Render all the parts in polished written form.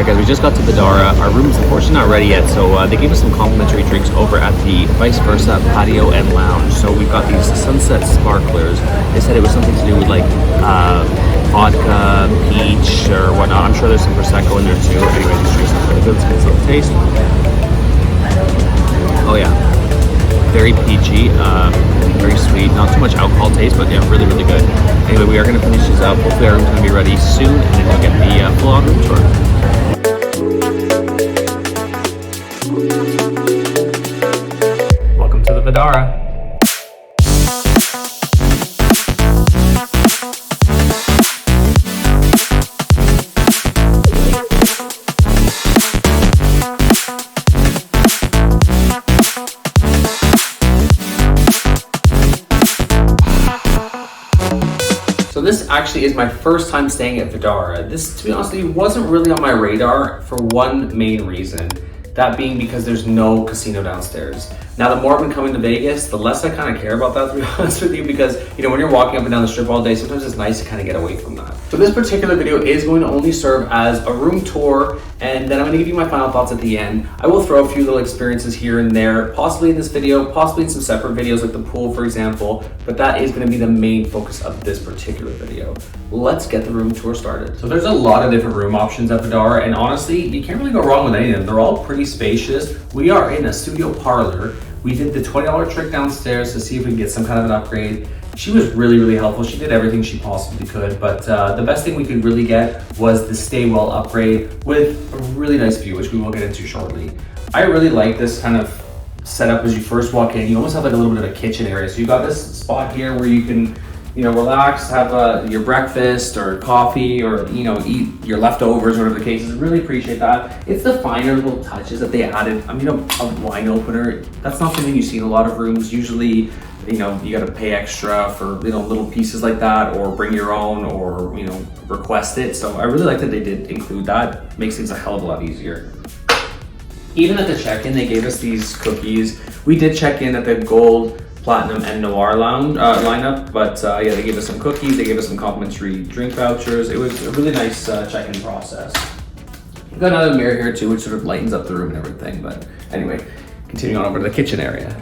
Alright guys, we just got to Vdara. Our room is unfortunately not ready yet, so they gave us some complimentary drinks over at the vice versa patio and lounge. So we've got these sunset sparklers. They said it was something to do with like vodka, peach, or whatnot. I'm sure there's some Prosecco in there too. Anyway, these drinks are really good. Let's get some taste. Oh yeah, very peachy, very sweet. Not too much alcohol taste, but yeah, really, really good. Anyway, we are going to finish these up. Hopefully our room's going to be ready soon, and then we'll get the full-on room tour. Welcome to the Vdara. So this actually is my first time staying at Vdara. This, to be honest with you, wasn't really on my radar for one main reason. That being because there's no casino downstairs. Now, the more I've been coming to Vegas, the less I kind of care about that, to be honest with you, because you know, when you're walking up and down the strip all day, sometimes it's nice to kind of get away from that. So this particular video is going to only serve as a room tour, and then I'm going to give you my final thoughts at the end. I will throw a few little experiences here and there, possibly in this video, possibly in some separate videos like the pool, for example, but that is going to be the main focus of this particular video. Let's get the room tour started. So there's a lot of different room options at Vdara, and honestly, you can't really go wrong with any of them. They're all pretty spacious. We are in a studio parlor. We did the $20 trick downstairs to see if we can get some kind of an upgrade. She was really, really helpful. She did everything she possibly could, but the best thing we could really get was the stay well upgrade with a really nice view, which we will get into shortly. I really like this kind of setup as you first walk in. You almost have like a little bit of a kitchen area. So you got this spot here where you can, you know, relax, have your breakfast or coffee, or you know, eat your leftovers, whatever the case is. Really appreciate that. It's the finer little touches that they added. I mean, a wine opener, that's not something you see in a lot of rooms. Usually, you know, you got to pay extra for, you know, little pieces like that, or bring your own, or, you know, request it. So I really like that they did include that. Makes things a hell of a lot easier. Even at the check-in, they gave us these cookies. We did check in at the gold, platinum, and noir lounge lineup, but yeah, they gave us some cookies. They gave us some complimentary drink vouchers. It was a really nice check-in process. We've got another mirror here too, which sort of lightens up the room and everything. But anyway, continuing on over to the kitchen area.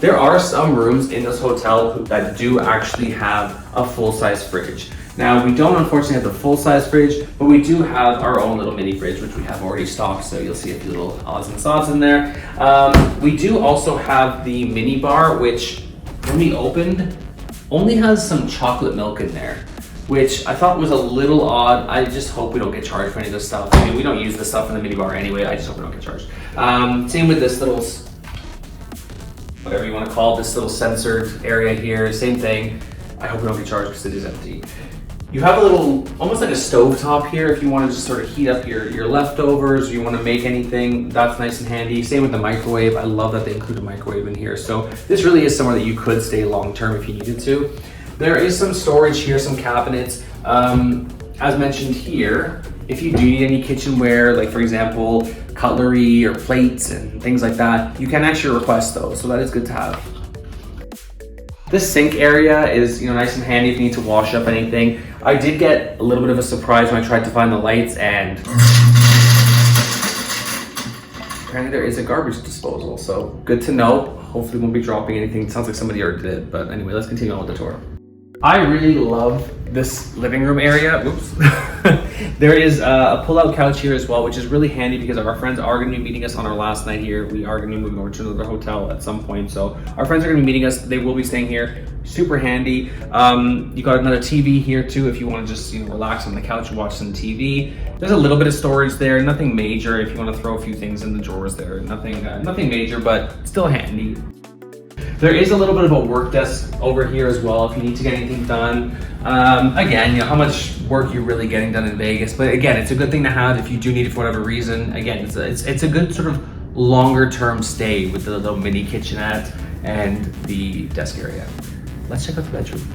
There are some rooms in this hotel that do actually have a full-size fridge. Now, we don't unfortunately have the full-size fridge, but we do have our own little mini fridge, which we have already stocked, so you'll see a few little odds and sods in there. We do also have the mini bar, which when we opened, only has some chocolate milk in there, which I thought was a little odd. I just hope we don't get charged for any of this stuff. I mean, we don't use this stuff in the mini bar anyway. I just hope we don't get charged. Same with this little, whatever you want to call it, this little censored area here, same thing. I hope we don't get charged because it is empty. You have a little, almost like a stove top here if you want to just sort of heat up your leftovers, or you want to make anything. That's nice and handy. Same with the microwave. I love that they include a microwave in here. So this really is somewhere that you could stay long term if you needed to. There is some storage here, some cabinets. As mentioned here, if you do need any kitchenware, like for example, cutlery or plates and things like that, you can actually request those. So that is good to have. This sink area is, you know, nice and handy if you need to wash up anything. I did get a little bit of a surprise when I tried to find the lights, and apparently there is a garbage disposal. So good to know. Hopefully we won't be dropping anything. It sounds like somebody already did, but anyway, let's continue on with the tour. I really love this living room area. Oops. There is a pull-out couch here as well, which is really handy because our friends are going to be meeting us on our last night here. We are going to be moving over to another hotel at some point, so our friends are going to be meeting us. They will be staying here. Super handy. You got another TV here too if you want to just, you know, relax on the couch and watch some TV. There's a little bit of storage there, nothing major. If you want to throw a few things in the drawers there, nothing major, but still handy. There is a little bit of a work desk over here as well if you need to get anything done. Again, you know, how much work you're really getting done in Vegas, but again, it's a good thing to have if you do need it for whatever reason. Again, it's a good sort of longer term stay with the little mini kitchenette and the desk area. Let's check out the bedroom.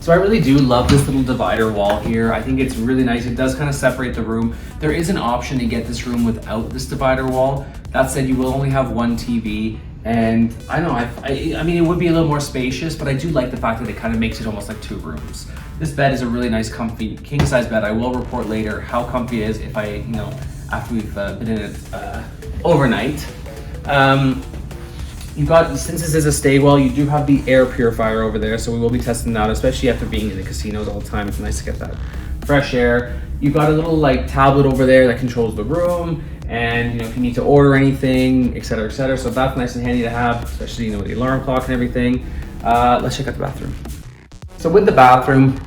So I really do love this little divider wall here. I think it's really nice. It does kind of separate the room. There is an option to get this room without this divider wall. That said, you will only have one TV. And I don't know, I mean, it would be a little more spacious, but I do like the fact that it kind of makes it almost like 2 rooms. This bed is a really nice, comfy, king-size bed. I will report later how comfy it is if I, you know, after we've been in it overnight. You've got, since this is a staywell, you do have the air purifier over there, so we will be testing that, especially after being in the casinos all the time. It's nice to get that fresh air. You've got a little like tablet over there that controls the room, and you know, if you need to order anything, etc., etc. So that's nice and handy to have, especially, you know, with the alarm clock and everything. Let's check out the bathroom. So with the bathroom,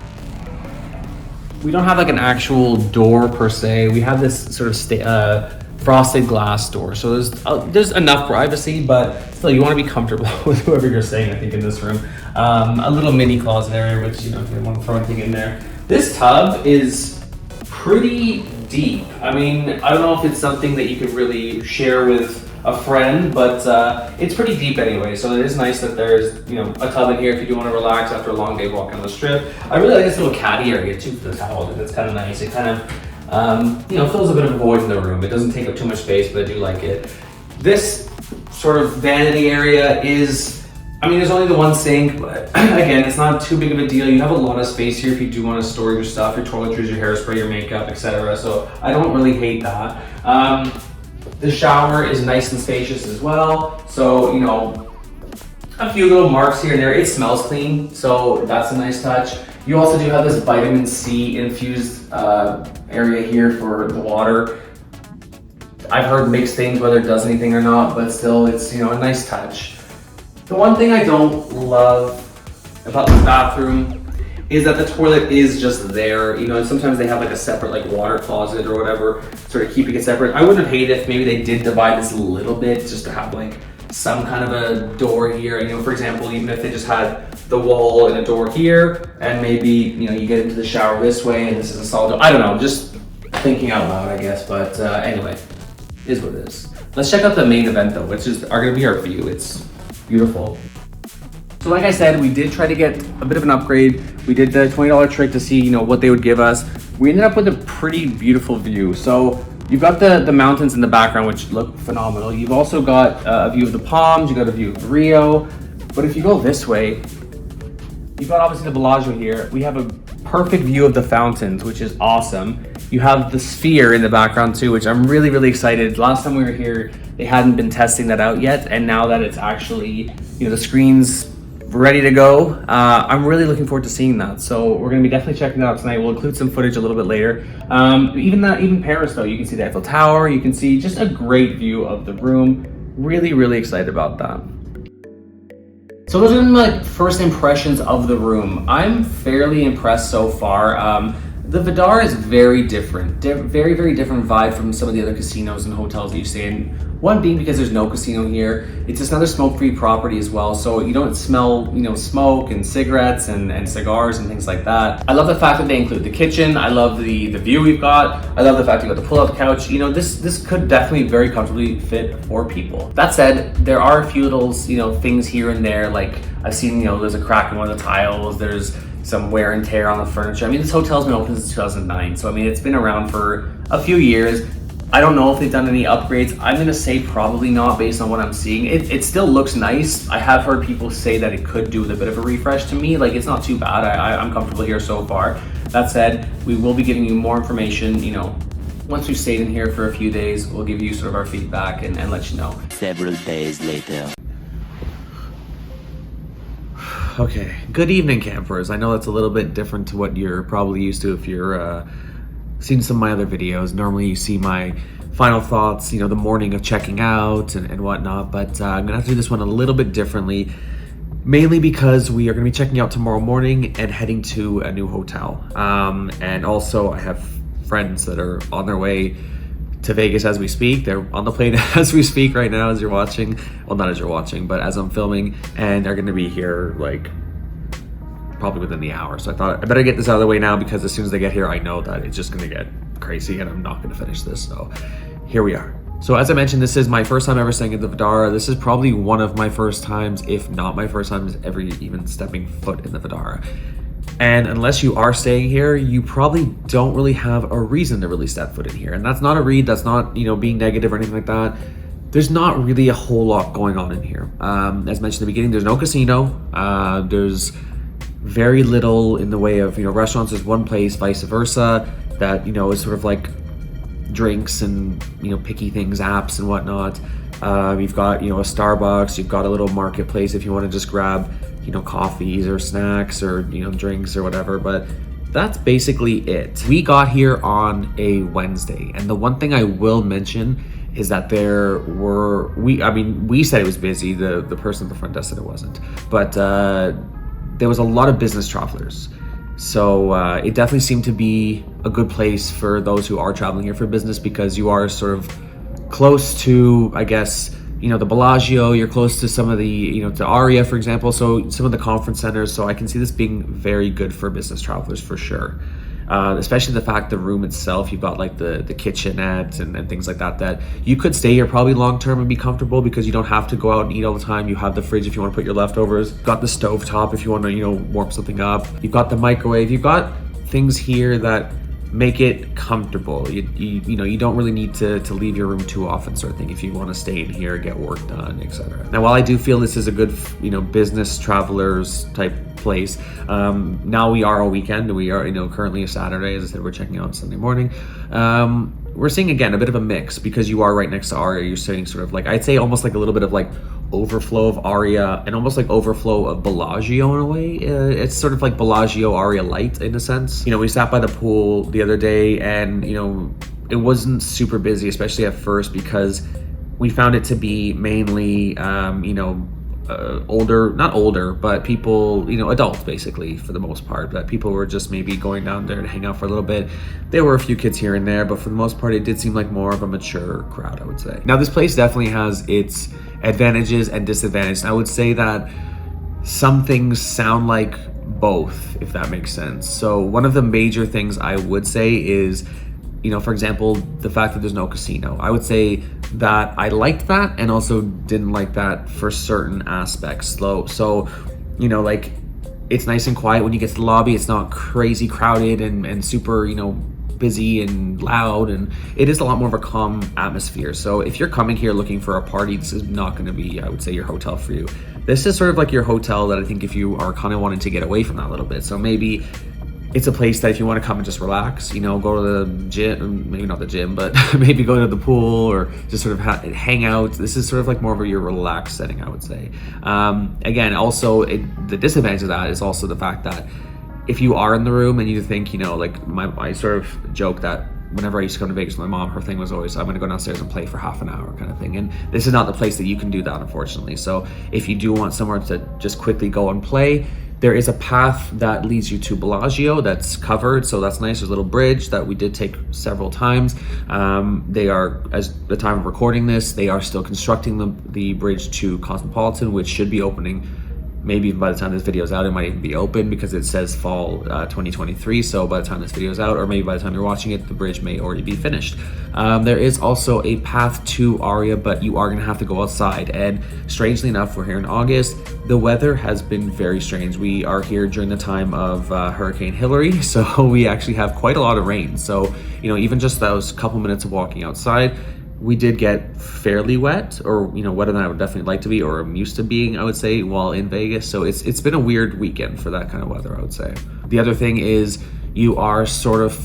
we don't have like an actual door per se. We have this sort of frosted glass door, so there's enough privacy, but still you want to be comfortable with whoever you're staying, I think, in this room. A little mini closet area, which, you know, if you want to throw anything in there. This tub is pretty deep. I mean, I don't know if it's something that you could really share with a friend, but it's pretty deep anyway, so it is nice that there's, you know, a tub in here if you do want to relax after a long day walking on the strip. I really like this little caddy area too for the towel. It's kind of nice. It kind of you know, fills a bit of a void in the room. It doesn't take up too much space, but I do like it. This sort of vanity area is, I mean, there's only the one sink, but again, it's not too big of a deal. You have a lot of space here if you do want to store your stuff, your toiletries, your hairspray, your makeup, etc. So I don't really hate that. The shower is nice and spacious as well. So, you know, a few little marks here and there. It smells clean, so that's a nice touch. You also do have this vitamin C infused area here for the water. I've heard mixed things whether it does anything or not, but still, it's, you know, a nice touch. The one thing I don't love about this bathroom is that the toilet is just there. You know, and sometimes they have like a separate like water closet or whatever, sort of keeping it separate. I wouldn't have hated if maybe they did divide this a little bit just to have like some kind of a door here. You know, for example, even if they just had the wall and a door here, and maybe, you know, you get into the shower this way and this is a solid door. I don't know, just thinking out loud, I guess. But anyway, is what it is. Let's check out the main event though, which is gonna be our view. It's beautiful. So like I said, we did try to get a bit of an upgrade. We did the $20 trick to see, you know, what they would give us. We ended up with a pretty beautiful view. So you've got the mountains in the background, which look phenomenal. You've also got a view of the Palms, you've got a view of Rio. But if you go this way, you've got obviously the Bellagio here. We have a perfect view of the fountains, which is awesome. You have the Sphere in the background too, which I'm really, really excited. Last time we were here, they hadn't been testing that out yet. And now that it's actually, you know, the screen's ready to go, I'm really looking forward to seeing that. So we're gonna be definitely checking it out tonight. We'll include some footage a little bit later. Even Paris though, you can see the Eiffel Tower, you can see just a great view of the room. Really, really excited about that. So those are my first impressions of the room. I'm fairly impressed so far. The Vdara is very different, very, very different vibe from some of the other casinos and hotels that you stay in. One being because there's no casino here. It's just another smoke-free property as well, so you don't smell, you know, smoke and cigarettes and cigars and things like that. I love the fact that they include the kitchen. I love the view we've got. I love the fact you got the pull-out couch. You know, this could definitely very comfortably fit 4 people. That said, there are a few little, you know, things here and there. Like I've seen, you know, there's a crack in one of the tiles. There's some wear and tear on the furniture. I mean, this hotel's been open since 2009, so I mean, it's been around for a few years. I don't know if they've done any upgrades. I'm gonna say probably not based on what I'm seeing. It still looks nice. I have heard people say that it could do with a bit of a refresh. To me, like, it's not too bad. I'm comfortable here so far. That said, we will be giving you more information, you know, once we've stayed in here for a few days. We'll give you sort of our feedback and let you know. Several days later. Okay, good evening, campers. I know that's a little bit different to what you're probably used to if you're seen some of my other videos. Normally you see my final thoughts, you know, the morning of checking out and whatnot, but I'm gonna have to do this one a little bit differently, mainly because we are gonna be checking out tomorrow morning and heading to a new hotel. And also I have friends that are on their way to Vegas as we speak. They're on the plane as we speak right now, as you're watching. Well, not as you're watching, but as I'm filming, and they're gonna be here like probably within the hour. So I thought I better get this out of the way now, because as soon as they get here, I know that it's just gonna get crazy and I'm not gonna finish this. So here we are. So as I mentioned, this is my first time ever staying at the Vdara. This is probably one of my first times, if not my first time ever even stepping foot in the Vdara. And unless you are staying here, you probably don't really have a reason to really step foot in here. And that's not a read, that's not, you know, being negative or anything like that. there's not really a whole lot going on in here. As mentioned in the beginning, there's no casino. There's very little in the way of, restaurants. There's one place, vice versa, that, is sort of like drinks and, picky things, apps and whatnot. You've got, a Starbucks, you've got a little marketplace if you want to just grab, coffees or snacks or, drinks or whatever, but that's basically it. We got here on a Wednesday, and the one thing I will mention is that we said it was busy, the person at the front desk said it wasn't, but there was a lot of business travelers. So it definitely seemed to be a good place for those who are traveling here for business, because you are sort of close to, I guess, the Bellagio, you're close to some of the, to ARIA, for example, so some of the conference centers. So I can see this being very good for business travelers for sure. Especially the fact the room itself, you've got like the kitchenette and things like that you could stay here probably long term and be comfortable, because you don't have to go out and eat all the time. You have the fridge if you want to put your leftovers. You've got the stove top if you want to, warm something up. You've got the microwave. You've got things here that make it comfortable. You don't really need to leave your room too often, sort of thing, if you want to stay in here, get work done, etc. Now, while I do feel this is a good, business travelers type place, now we are a weekend. We are, currently a Saturday. As I said, we're checking out on Sunday morning. We're seeing, again, a bit of a mix, because you are right next to ARIA. You're seeing sort of like, I'd say almost like a little bit of like overflow of ARIA and almost like overflow of Bellagio in a way. It's sort of like Bellagio ARIA light in a sense. We sat by the pool the other day, and it wasn't super busy, especially at first, because we found it to be mainly not older, but people, adults basically for the most part, but people were just maybe going down there to hang out for a little bit. There were a few kids here and there, but for the most part, it did seem like more of a mature crowd, I would say. Now, this place definitely has its advantages and disadvantages. I would say that some things sound like both, if that makes sense. So one of the major things I would say is, for example, the fact that there's no casino. I would say that I liked that and also didn't like that for certain aspects. So, like, it's nice and quiet when you get to the lobby. It's not crazy crowded and super, busy and loud, and it is a lot more of a calm atmosphere. So if you're coming here looking for a party, this is not going to be, I would say, your hotel for you. This is sort of like your hotel that I think if you are kind of wanting to get away from that a little bit. So maybe it's a place that if you want to come and just relax, go to the gym, maybe not the gym, but maybe go to the pool or just sort of hang out. This is sort of like more of your relaxed setting, I would say. Again, also the disadvantage of that is also the fact that if you are in the room and you think, like I sort of joke that whenever I used to come to Vegas with my mom, her thing was always, I'm going to go downstairs and play for half an hour kind of thing. And this is not the place that you can do that, unfortunately. So if you do want somewhere to just quickly go and play, there is a path that leads you to Bellagio that's covered, so that's nice. There's a little bridge that we did take several times. They are, as the time of recording this, they are still constructing the bridge to Cosmopolitan, which should be opening. Maybe even by the time this video is out, it might even be open, because it says fall 2023. So by the time this video is out, or maybe by the time you're watching it, the bridge may already be finished. There is also a path to ARIA, but you are going to have to go outside. And strangely enough, we're here in August. The weather has been very strange. We are here during the time of Hurricane Hillary, so we actually have quite a lot of rain. So, even just those couple minutes of walking outside, we did get fairly wet, or wetter than I would definitely like to be, or I'm used to being, I would say, while in Vegas. So it's been a weird weekend for that kind of weather, I would say. The other thing is you are sort of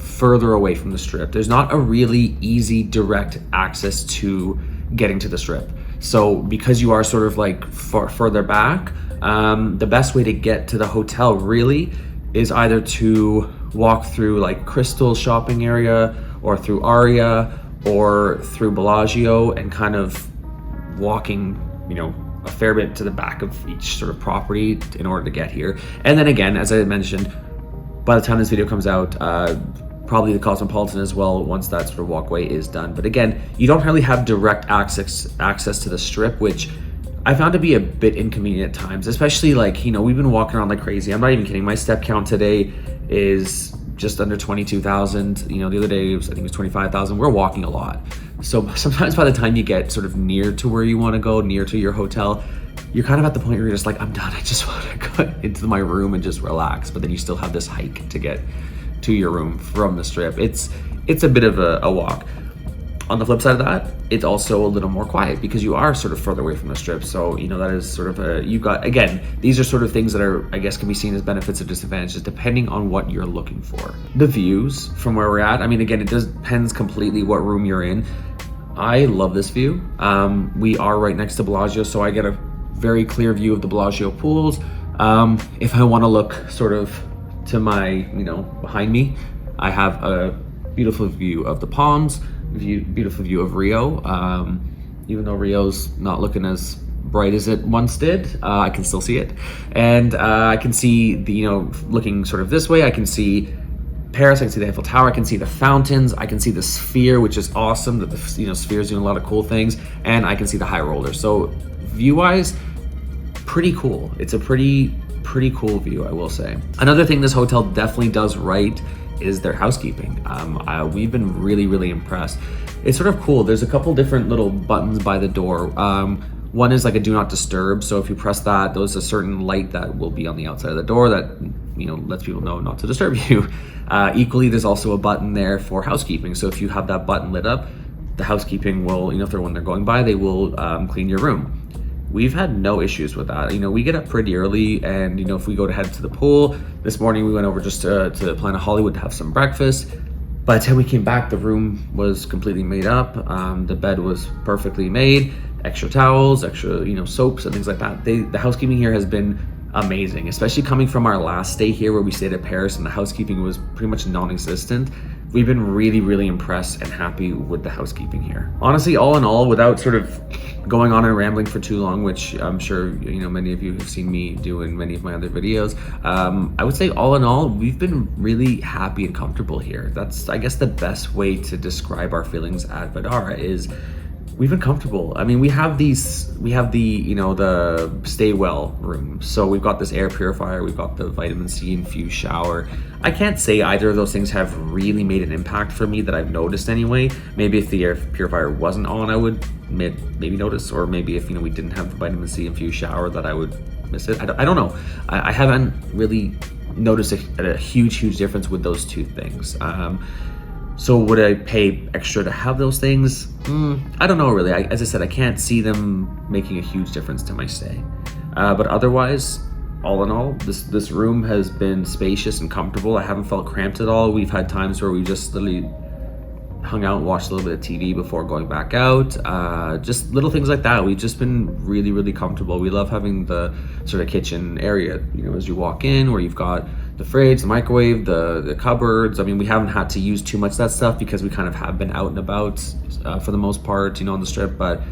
further away from the Strip. There's not a really easy direct access to getting to the Strip. So because you are sort of like further back, the best way to get to the hotel really is either to walk through like Crystal shopping area, or through ARIA, or through Bellagio, and kind of walking, a fair bit to the back of each sort of property in order to get here. And then again, as I mentioned, by the time this video comes out, probably the Cosmopolitan as well, once that sort of walkway is done. But again, you don't really have direct access to the Strip, which I found to be a bit inconvenient at times, especially like, we've been walking around like crazy. I'm not even kidding. My step count today is just under 22,000. The other day I think it was 25,000. We're walking a lot. So sometimes by the time you get sort of near to where you want to go, near to your hotel, you're kind of at the point where you're just like, I'm done. I just want to go into my room and just relax. But then you still have this hike to get to your room from the Strip. It's a bit of a walk. On the flip side of that, it's also a little more quiet because you are sort of further away from the strip. So, that is sort of you've got, again, these are sort of things that are, I guess, can be seen as benefits or disadvantages depending on what you're looking for. The views from where we're at, I mean, again, it depends completely what room you're in. I love this view. We are right next to Bellagio, so I get a very clear view of the Bellagio pools. If I want to look sort of to my, behind me, I have a beautiful view of the Palms, beautiful view of Rio. Even though Rio's not looking as bright as it once did, I can still see it. And I can see looking sort of this way, I can see Paris, I can see the Eiffel Tower, I can see the fountains, I can see the Sphere, which is awesome, that the Sphere is doing a lot of cool things, and I can see the high roller. So view-wise, pretty cool. It's a pretty cool view, I will say. Another thing this hotel definitely does right is their housekeeping. We've been really impressed. It's sort of cool. There's a couple different little buttons by the door. One is like a do not disturb. So if you press that, there's a certain light that will be on the outside of the door that lets people know not to disturb you. Equally, there's also a button there for housekeeping. So if you have that button lit up, the housekeeping will, when they're going by, they will clean your room. We've had no issues with that. We get up pretty early, and if we go to head to the pool, this morning we went over just to Planet Hollywood to have some breakfast. By the time we came back, the room was completely made up. The bed was perfectly made, extra towels, extra soaps and things like that. The housekeeping here has been amazing, especially coming from our last stay here where we stayed at Paris and the housekeeping was pretty much non-existent. We've been really impressed and happy with the housekeeping here. Honestly, all in all, without sort of going on and rambling for too long, which I'm sure many of you have seen me do in many of my other videos, I would say all in all, we've been really happy and comfortable here. That's, I guess, the best way to describe our feelings at Vdara is we've been comfortable. I mean, we have the stay well room. So we've got this air purifier, we've got the vitamin C infused shower. I can't say either of those things have really made an impact for me that I've noticed anyway. Maybe if the air purifier wasn't on, I would maybe notice, or maybe if we didn't have the vitamin C infused shower that I would miss it. I don't know. I haven't really noticed a huge difference with those two things. So would I pay extra to have those things? I don't know really. As I said, I can't see them making a huge difference to my stay. But otherwise, all in all, this room has been spacious and comfortable. I haven't felt cramped at all. We've had times where we just literally hung out and watched a little bit of TV before going back out. Just little things like that. We've just been really comfortable. We love having the sort of kitchen area, as you walk in, where you've got the fridge, the microwave, the cupboards. I mean, we haven't had to use too much of that stuff because we kind of have been out and about for the most part, on the strip, but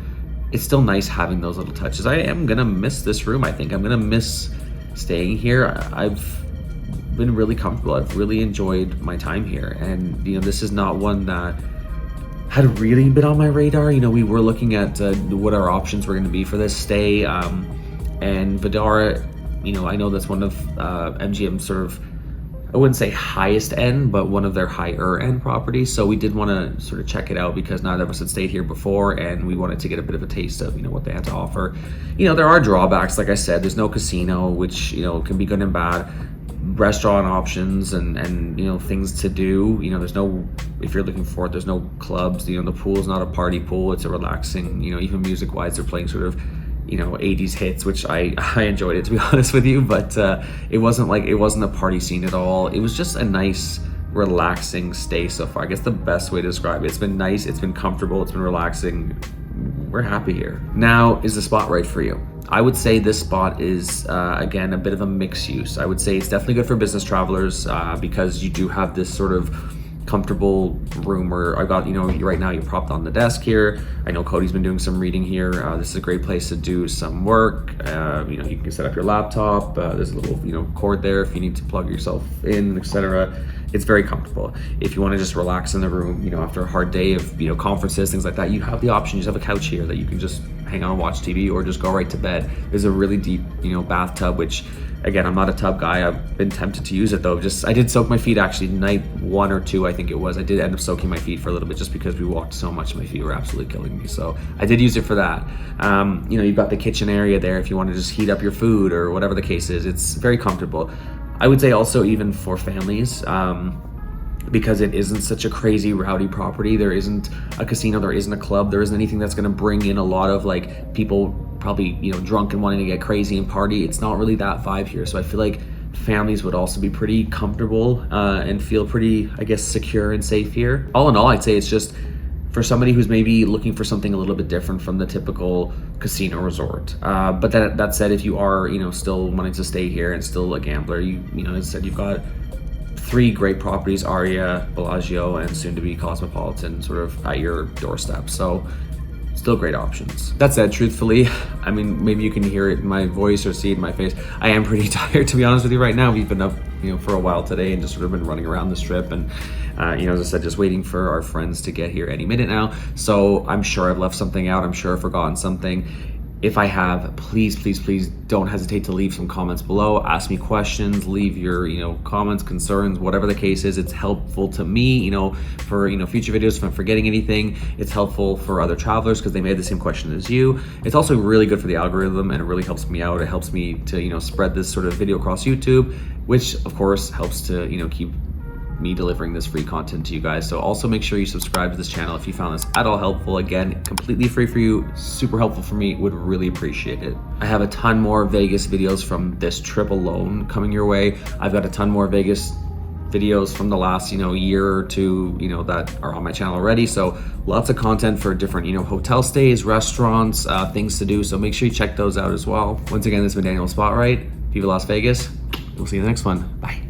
it's still nice having those little touches. I am gonna miss this room. I think I'm gonna miss staying here. I've been really comfortable. I've really enjoyed my time here, and this is not one that had really been on my radar. We were looking at what our options were going to be for this stay, and Vdara, I know that's one of MGM's sort of, I wouldn't say highest end, but one of their higher end properties. So we did want to sort of check it out because neither of us had stayed here before, and we wanted to get a bit of a taste of what they had to offer. There are drawbacks. Like I said, there's no casino, which can be good and bad. Restaurant options and things to do. There's no, if you're looking for it, there's no clubs. The pool's not a party pool. It's a relaxing, even music wise, they're playing sort of 80s hits, which I enjoyed it, to be honest with you, but it wasn't a party scene at all. It was just a nice, relaxing stay so far. I guess the best way to describe it. It's been nice, it's been comfortable, it's been relaxing. We're happy here. Now, is the spot right for you? I would say this spot is, again, a bit of a mixed use. I would say it's definitely good for business travelers because you do have this sort of comfortable room where I've got, right now you're propped on the desk here. I know Cody's been doing some reading here. This is a great place to do some work. You can set up your laptop. There's a little, cord there if you need to plug yourself in, etc. It's very comfortable. If you want to just relax in the room, after a hard day of, conferences, things like that, you have the option. You just have a couch here that you can just hang out and watch TV or just go right to bed. There's a really deep, bathtub, which, again, I'm not a tub guy. I've been tempted to use it though. I did soak my feet actually night 1 or 2, I think it was. I did end up soaking my feet for a little bit just because we walked so much. My feet were absolutely killing me. So I did use it for that. You've got the kitchen area there if you want to just heat up your food or whatever the case is. It's very comfortable. I would say also even for families, because it isn't such a crazy rowdy property. There isn't a casino, there isn't a club, there isn't anything that's gonna bring in a lot of like people probably, you know, drunk and wanting to get crazy and party. It's not really that vibe here. So I feel like families would also be pretty comfortable and feel pretty, I guess, secure and safe here. All in all, I'd say it's just for somebody who's maybe looking for something a little bit different from the typical casino resort. But that said, if you are, you know, still wanting to stay here and still a gambler, you know, as I said, you've got 3 great properties, ARIA, Bellagio, and soon to be Cosmopolitan, sort of at your doorstep. So still great options. That said, truthfully, I mean, maybe you can hear it in my voice or see it in my face, I am pretty tired, to be honest with you right now. We've been up, you know, for a while today and just sort of been running around the strip and, you know, as I said, just waiting for our friends to get here any minute now. So I'm sure I've left something out. I'm sure I've forgotten something. If I have, please, please, please don't hesitate to leave some comments below. Ask me questions, leave your, you know, comments, concerns, whatever the case is. It's helpful to me, you know, for, you know, future videos if I'm forgetting anything. It's helpful for other travelers because they may have the same question as you. It's also really good for the algorithm and it really helps me out. It helps me to, you know, spread this sort of video across YouTube, which of course helps to, you know, keep me delivering this free content to you guys. So also make sure you subscribe to this channel if you found this at all helpful. Again, completely free for you, super helpful for me, would really appreciate it. I have a ton more Vegas videos from this trip alone coming your way. I've got a ton more Vegas videos from the last, you know, year or two, you know, that are on my channel already. So lots of content for different, you know, hotel stays, restaurants, things to do. So make sure you check those out as well. Once again, this has been Daniel Spotlight. Viva Las Vegas. We'll see you in the next one. Bye.